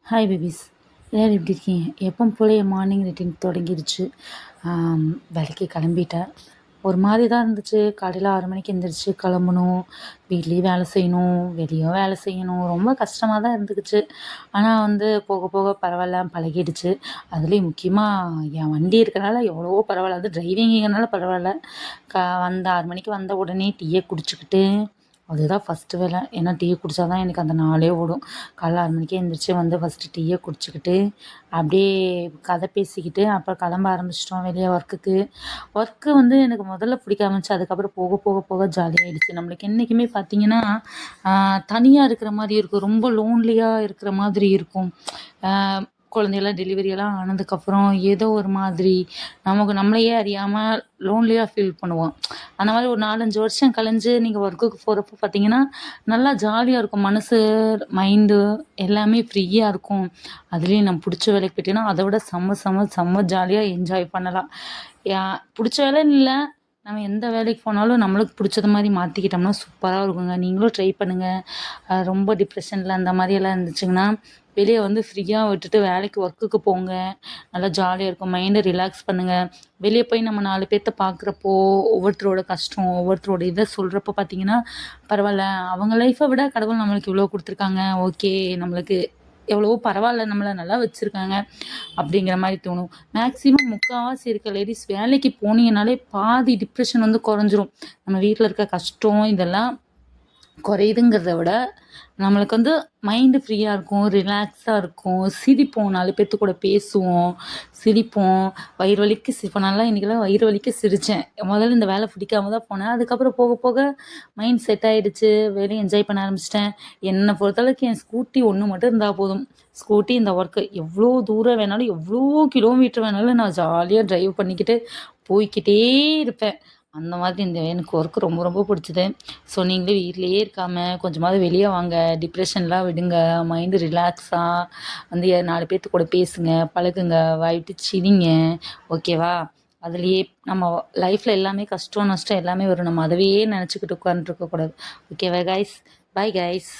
Hi babies. எல்லாரும் எப்படி இருக்கீங்க? எப்பவும் போல என் மார்னிங் ரொட்டீன் தொடங்கிருச்சு. வேலைக்கு கிளம்பிட்டேன். ஒரு மாதிரி தான் இருந்துச்சு. காலையில் 6 மணிக்கு எந்திரிச்சு கிளம்பணும், வீட்லேயும் வேலை செய்யணும், வெளியும் வேலை செய்யணும். ரொம்ப கஷ்டமாக தான் இருந்துக்குச்சு. ஆனால் போக போக பரவாயில்ல, பழகிடுச்சு. அதுலேயும் முக்கியமாக என் வண்டி இருக்கிறனால எவ்வளவோ பரவாயில்ல. அது டிரைவிங்கிறனால பரவாயில்ல. வந்த 6 மணிக்கு வந்த உடனே டீயை குடிச்சுக்கிட்டு, அதுதான் ஃபஸ்ட்டு வேலை. ஏன்னா டீ குடித்தா தான் எனக்கு அந்த நாளே ஓடும். காலைல 6 மணிக்கே எந்திரிச்சு ஃபஸ்ட்டு டீயை குடிச்சுக்கிட்டு, அப்படியே கதை பேசிக்கிட்டு, அப்புறம் கிளம்ப ஆரம்பிச்சிட்டோம் வெளியே ஒர்க்குக்கு. ஒர்க்கு எனக்கு முதல்ல பிடிக்க ஆரம்பிச்சு, அதுக்கப்புறம் போக போக போக ஜாலியாகிடுச்சு. நம்மளுக்கு என்றைக்குமே பார்த்தீங்கன்னா, தனியாக இருக்கிற மாதிரி இருக்கும். ரொம்ப லோன்லியாக இருக்கிற மாதிரி இருக்கும். குழந்தையெல்லாம் டெலிவரியெல்லாம் ஆனதுக்கப்புறம் ஏதோ ஒரு மாதிரி நம்மளையே அறியாமல் லோன்லியாக ஃபீல் பண்ணுவோம். அந்த மாதிரி ஒரு 4, 5 வருஷம் கழிஞ்சு நீங்கள் ஒர்க்குக்கு போகிறப்ப பார்த்தீங்கன்னா, நல்லா ஜாலியாக இருக்கும். மனசு, மைண்டு எல்லாமே ஃப்ரீயாக இருக்கும். அதுலேயும் நம்ம பிடிச்ச வேலைக்கு போயிட்டோன்னா, அதை விட செம்ம செம்ம செம்ம ஜாலியாக என்ஜாய் பண்ணலாம். பிடிச்ச வேலைன்னு இல்லை, நம்ம எந்த வேலைக்கு போனாலும் நம்மளுக்கு பிடிச்சது மாதிரி மாற்றிக்கிட்டோம்னா சூப்பராக இருக்குங்க. நீங்களும் ட்ரை பண்ணுங்கள். ரொம்ப டிப்ரெஷனில் அந்த மாதிரியெல்லாம் இருந்துச்சுங்கன்னா, வெளியே ஃப்ரீயாக விட்டுட்டு வேலைக்கு ஒர்க்குக்கு போங்க. நல்லா ஜாலியாக இருக்கும். மைண்டை ரிலாக்ஸ் பண்ணுங்கள். வெளியே போய் நம்ம 4 பேர்த்த பார்க்குறப்போ, ஒவ்வொருத்தரோட கஷ்டம், ஒவ்வொருத்தரோட இதை சொல்கிறப்போ பார்த்தீங்கன்னா, பரவாயில்ல, அவங்க லைஃப்பை விட கடவுள் நம்மளுக்கு இவ்வளோ கொடுத்துருக்காங்க. ஓகே, நம்மளுக்கு எவ்வளவோ பரவாயில்ல, நம்மளை நல்லா வச்சுருக்காங்க அப்படிங்கிற மாதிரி தோணும். மேக்ஸிமம் முக்கால்வாசி இருக்க லேடிஸ் வேலைக்கு போனீங்கனாலே பாதி டிப்ரெஷன் குறைஞ்சிரும். நம்ம வீட்டில் இருக்க கஷ்டம் இதெல்லாம் குறையுதுங்கிறத விட நம்மளுக்கு மைண்டு ஃப்ரீயாக இருக்கும், ரிலாக்ஸாக இருக்கும், சிரிப்போம், 4 பேர்த்து கூட பேசுவோம், சிரிப்போம், வயிறு வலிக்க சிரிப்போம். நல்லா இன்றைக்கெல்லாம் வயிறு வலிக்க சிரித்தேன். முதல்ல இந்த வேலை பிடிக்காம தான் போனேன். அதுக்கப்புறம் போக போக மைண்ட் செட் ஆகிடுச்சு. வேலையை என்ஜாய் பண்ண ஆரம்பிச்சிட்டேன். என்னை பொறுத்தளவுக்கு என் ஸ்கூட்டி ஒன்று மட்டும் இருந்தால் போதும். ஸ்கூட்டி, இந்த ஒர்க்கு எவ்வளோ தூரம் வேணாலும், எவ்வளோ கிலோமீட்டர் வேணாலும் நான் ஜாலியாக ட்ரைவ் பண்ணிக்கிட்டு போய்க்கிட்டே இருப்பேன். அந்த மாதிரி எனக்கு ஒர்க்கு ரொம்ப ரொம்ப பிடிச்சது. ஸோ நீங்களும் வீட்லேயே இருக்காமல் கொஞ்சமாவது வெளியே வாங்க, டிப்ரெஷன்லாம் விடுங்க, மைண்டு ரிலாக்ஸாக 4 பேர்த்து கூட பேசுங்க, பழகுங்க, வாய் விட்டு சிரிங்க. ஓகேவா? அதுலேயே நம்ம லைஃப்பில் எல்லாமே கஷ்டம் நஷ்டம் எல்லாமே வரும். நம்ம அதவே நினச்சிக்கிட்டு உட்காந்துருக்கக்கூடாது. ஓகேவா கைஸ்? Bye guys.